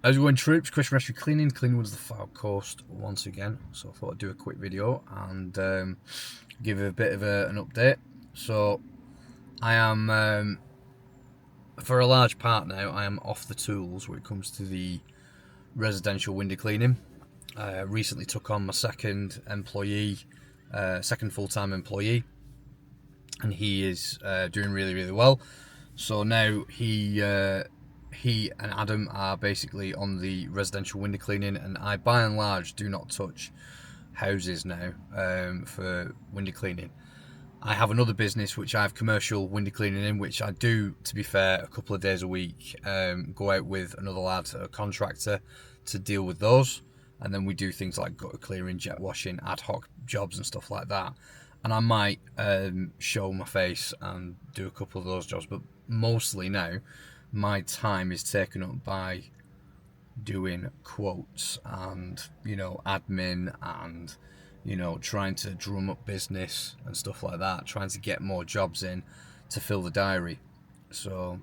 How's it going, troops? Question Rescue Cleaning. Cleaning was the Far Coast once again. So I thought I'd do a quick video and give a bit of an update. So I am, for a large part now, I am off the tools when it comes to the residential window cleaning. Recently took on my second full-time employee, and he is doing really, really well. So now he and Adam are basically on the residential window cleaning, and I, by and large, do not touch houses now for window cleaning. I have another business which I have commercial window cleaning in, which I do, to be fair, a couple of days a week. Go out with another lad, a contractor, to deal with those, and then we do things like gutter clearing, jet washing, ad hoc jobs and stuff like that. And I might show my face and do a couple of those jobs, but mostly now my time is taken up by doing quotes and, admin and, trying to drum up business and stuff like that, trying to get more jobs in to fill the diary. So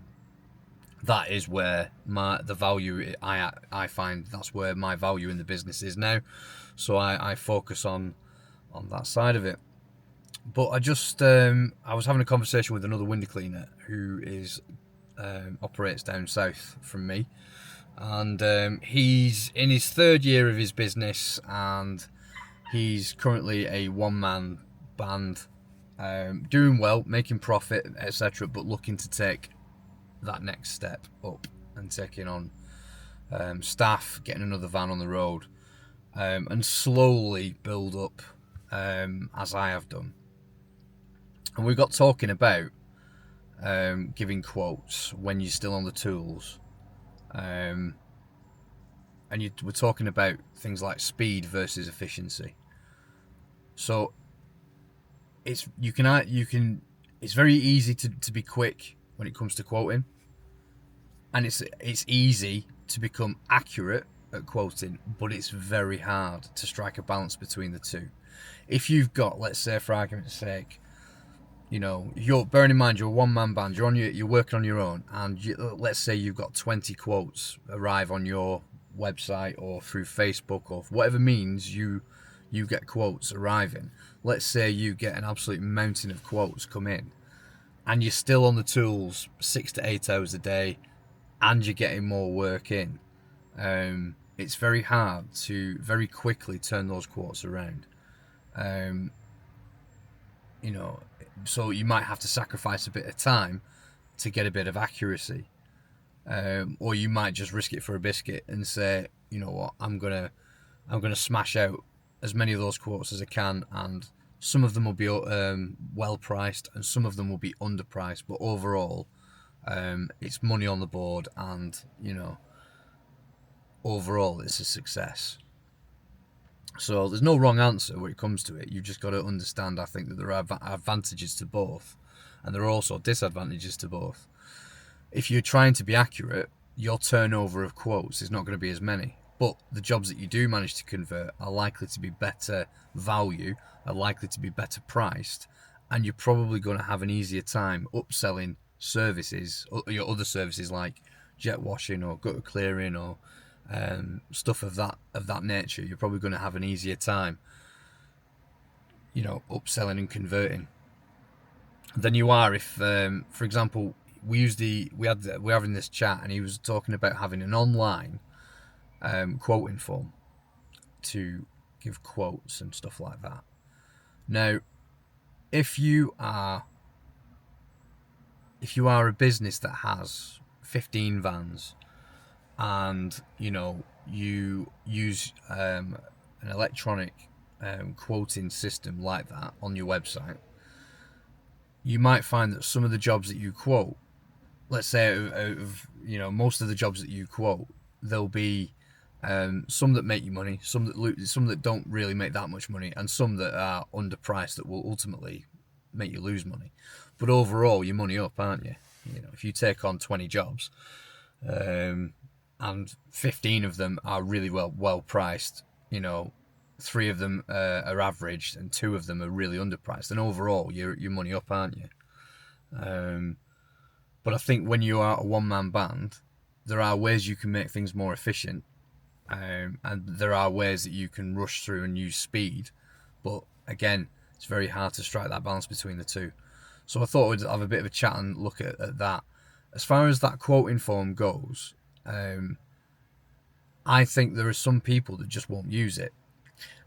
that is where the value, I find that's where my value in the business is now. So I focus on that side of it. But I just I was having a conversation with another window cleaner who operates down south from me, and he's in his third year of his business, and he's currently a one-man band, doing well, making profit, etc., but looking to take that next step up and taking on staff, getting another van on the road, and slowly build up as I have done. And we got talking about giving quotes when you're still on the tools, and we're talking about things like speed versus efficiency. So it's very easy to be quick when it comes to quoting, and it's easy to become accurate at quoting, but it's very hard to strike a balance between the two. If you've got, let's say, for argument's sake, you're bearing in mind you're a one-man band, you're working on your own, and let's say you've got 20 quotes arrive on your website or through Facebook or whatever means you get quotes arriving. Let's say you get an absolute mountain of quotes come in, and you're still on the tools 6 to 8 hours a day, and you're getting more work in. It's very hard to very quickly turn those quotes around. So you might have to sacrifice a bit of time to get a bit of accuracy, or you might just risk it for a biscuit and say, you know what, I'm gonna smash out as many of those quotes as I can, and some of them will be well priced, and some of them will be underpriced, but overall, it's money on the board, and overall, it's a success. So there's no wrong answer when it comes to it. You've just got to understand, I think, that there are advantages to both, and there are also disadvantages to both. If you're trying to be accurate, your turnover of quotes is not going to be as many, but the jobs that you do manage to convert are likely to be better value, are likely to be better priced, and you're probably going to have an easier time upselling services, your other services like jet washing or gutter clearing or stuff of that nature. You're probably going to have an easier time, upselling and converting than you are if, for example, we're having this chat, and he was talking about having an online quoting form to give quotes and stuff like that. Now, if you are a business that has 15 vans, and you use an electronic quoting system like that on your website, you might find that some of the jobs that you quote, let's say out of most of the jobs that you quote, there'll be some that make you money, some that don't really make that much money, and some that are underpriced that will ultimately make you lose money. But overall, you're money up, aren't you? If you take on 20 jobs, and 15 of them are really well priced, 3 of them are average, and 2 of them are really underpriced, and overall you're money up, aren't you? But I think when you are a one-man band, there are ways you can make things more efficient, and there are ways that you can rush through and use speed, but again, it's very hard to strike that balance between the two. So I thought we'd have a bit of a chat and look at that. As far as that quoting form goes, I think there are some people that just won't use it.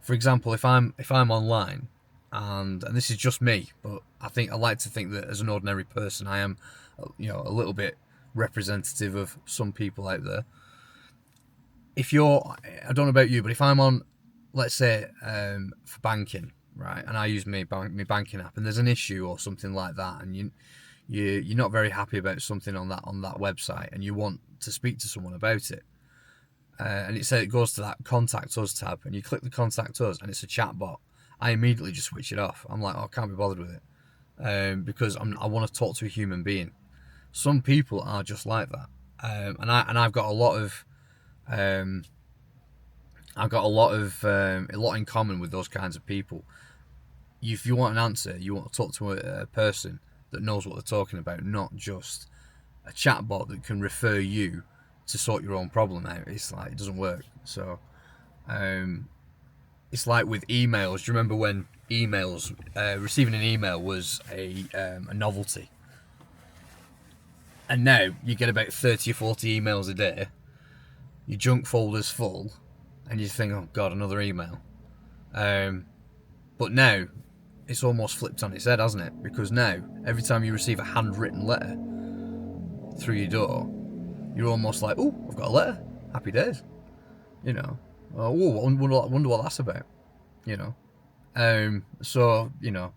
For example, if I'm online, and this is just me, but I like to think that as an ordinary person, I am, a little bit representative of some people out there. If you're, I don't know about you, but if I'm on, let's say, for banking, right, and I use my banking app, and there's an issue or something like that, and you're not very happy about something on that website, and you want to speak to someone about it, and it goes to that contact us tab, and you click the contact us, and it's a chat bot. I immediately just switch it off. I'm like, oh, I can't be bothered with it, because I want to talk to a human being. Some people are just like that, and I've got a lot of a lot in common with those kinds of people. If you want an answer, you want to talk to a person that knows what they're talking about, not just a chatbot that can refer you to sort your own problem out. It's like, it doesn't work. So it's like with emails. Do you remember when emails, receiving an email was a novelty? And now you get about 30 or 40 emails a day. Your junk folder's full, and you think, oh God, another email. But now, it's almost flipped on its head, hasn't it? Because now, every time you receive a handwritten letter through your door, you're almost like, oh, I've got a letter. Happy days. Oh, I wonder what that's about. So, I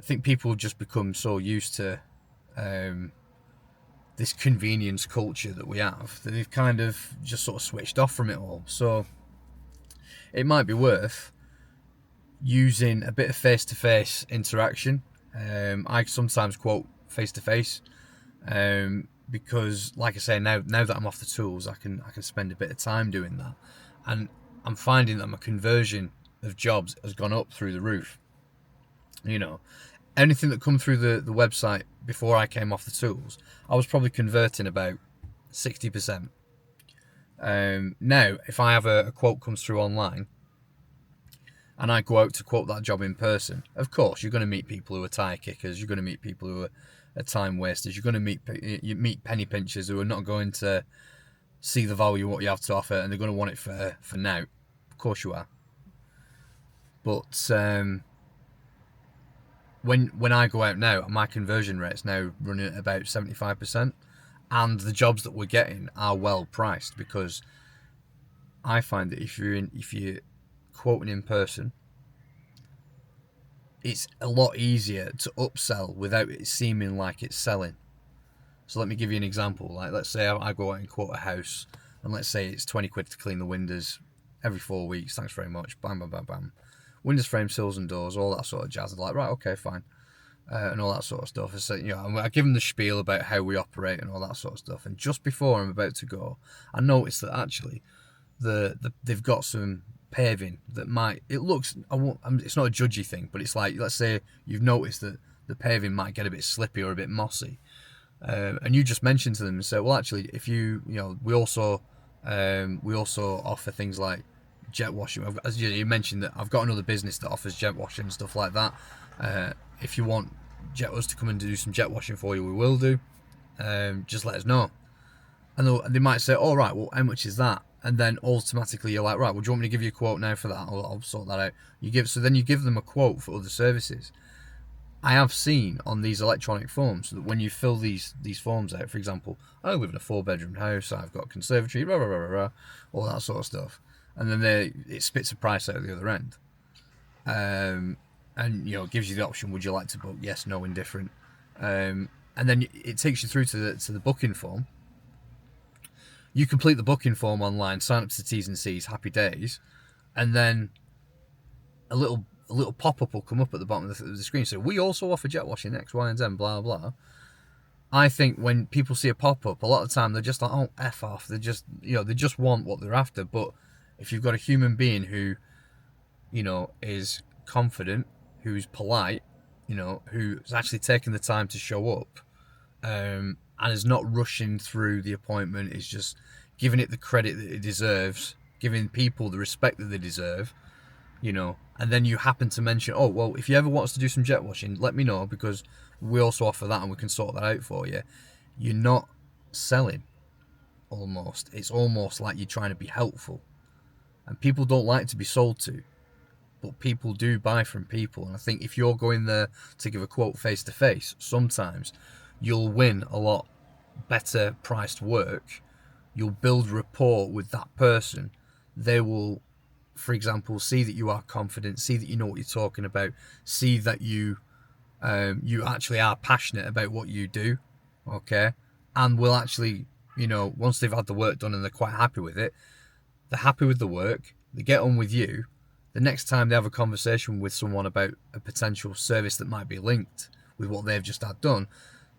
think people just become so used to this convenience culture that we have that they've kind of just sort of switched off from it all. So it might be worth using a bit of face-to-face interaction. I sometimes quote face-to-face because, like I say, now that I'm off the tools, I can spend a bit of time doing that, and I'm finding that my conversion of jobs has gone up through the roof. Anything that come through the website before I came off the tools, I was probably converting about 60%. Now, if I have a quote comes through online, and I go out to quote that job in person, of course, you're going to meet people who are tire kickers, you're going to meet people who are time wasters, you're going to meet penny pinchers who are not going to see the value of what you have to offer, and they're going to want it for now. Of course you are. But when I go out now, my conversion rate's now running at about 75%, and the jobs that we're getting are well priced, because I find that if you're quoting in person, it's a lot easier to upsell without it seeming like it's selling. So let me give you an example. Like, let's say I go out and quote a house, and let's say it's 20 quid to clean the windows every 4 weeks. Thanks very much. Bam, bam, bam, bam. Windows frame, sills and doors, all that sort of jazz. They're like, right, okay, fine. And all that sort of stuff. So, I give them the spiel about how we operate and all that sort of stuff. And just before I'm about to go, I noticed that actually they've got some paving that it's not a judgy thing, but it's like, let's say you've noticed that the paving might get a bit slippy or a bit mossy, and you just mention to them and say, well, actually, if we also offer things like jet washing. As you mentioned, that I've got another business that offers jet washing and stuff like that. If you want us to come and do some jet washing for you, we will do. Just let us know. And they might say, all right, well, how much is that? And then automatically you're like, right, well, do you want me to give you a quote now for that? I'll sort that out. Then you give them a quote for other services. I have seen on these electronic forms that when you fill these forms out, for example, I live in a 4-bedroom house, I've got a conservatory, rah, rah, rah, rah, rah, all that sort of stuff. And then it spits a price out the other end. And it gives you the option, would you like to book? Yes, no, indifferent. And then it takes you through to the booking form. You complete the booking form online, sign up to the T's and C's, happy days, and then a little pop-up will come up at the bottom of the screen. So we also offer jet washing, X, Y, and Z, blah, blah. I think when people see a pop-up, a lot of the time they're just like, oh, F off. They just want what they're after. But if you've got a human being who, is confident, who's polite, who's actually taken the time to show up, and is not rushing through the appointment, is just giving it the credit that it deserves, giving people the respect that they deserve, you know, and then you happen to mention, oh, well, if you ever want us to do some jet washing, let me know, because we also offer that and we can sort that out for you. You're not selling, almost. It's almost like you're trying to be helpful. And people don't like to be sold to, but people do buy from people. And I think if you're going there to give a quote face to face, sometimes you'll win a lot better priced work. You'll build rapport with that person. They will, for example, see that you are confident, see that you know what you're talking about, see that you actually are passionate about what you do, okay? And will actually, you know, once they've had the work done and they're quite happy with it, they're happy with the work, they get on with you. The next time they have a conversation with someone about a potential service that might be linked with what they've just had done,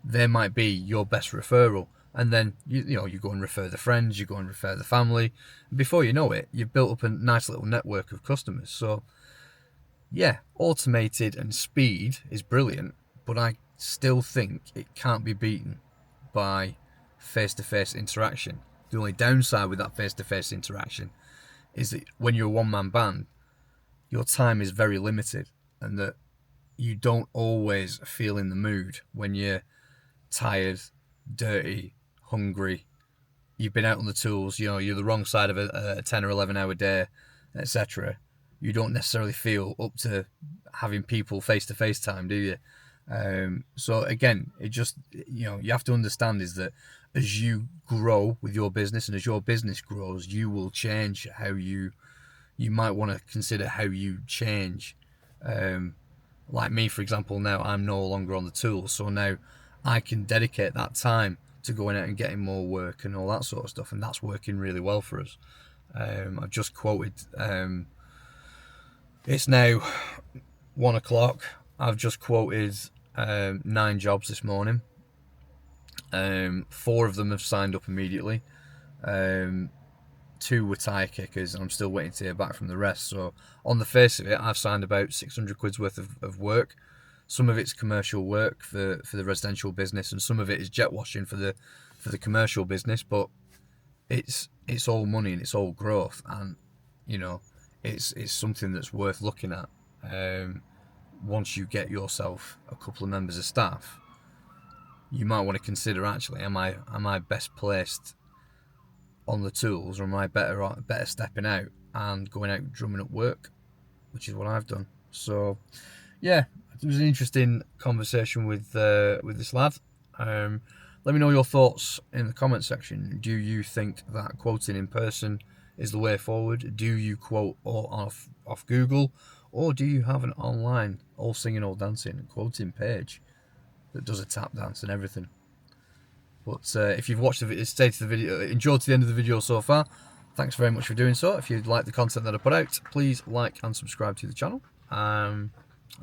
they might be your best referral. And then, you know, you go and refer the friends, you go and refer the family. Before you know it, you've built up a nice little network of customers. So, yeah, automated and speed is brilliant, but I still think it can't be beaten by face-to-face interaction. The only downside with that face-to-face interaction is that when you're a one-man band, your time is very limited, and that you don't always feel in the mood when you're tired, dirty, hungry, you've been out on the tools, you know, you're the wrong side of a 10 or 11 hour day, etc. You don't necessarily feel up to having people face-to-face time, do you? So again, it just, you know, you have to understand is that as you grow with your business and as your business grows, you will change how you might want to consider how you change. Like me, for example, now I'm no longer on the tools, so now I can dedicate that time to going out and getting more work and all that sort of stuff, and that's working really well for us. I've just quoted, it's now 1 o'clock. I've just quoted 9 jobs this morning. 4 of them have signed up immediately. 2 were tyre kickers, and I'm still waiting to hear back from the rest. So on the face of it, I've signed about 600 quid's worth of work. Some of it's commercial work for the residential business, and some of it is jet washing for the commercial business. But it's all money and it's all growth, and you know, it's something that's worth looking at. Once you get yourself a couple of members of staff, you might want to consider, actually, am I best placed on the tools, or am I better stepping out and going out drumming up work, which is what I've done. So yeah, it was an interesting conversation with this lad. Let me know your thoughts in the comment section. Do you think that quoting in person is the way forward? Do you quote off Google, or do you have an online all singing all dancing quoting page that does a tap dance and everything? But if you've watched the video, stayed to the video, enjoyed to the end of the video so far, thanks very much for doing so. If you like the content that I put out, please like and subscribe to the channel, and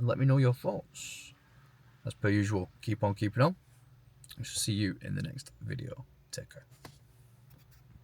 let me know your thoughts. As per usual, keep on keeping on. I shall see you in the next video. Take care.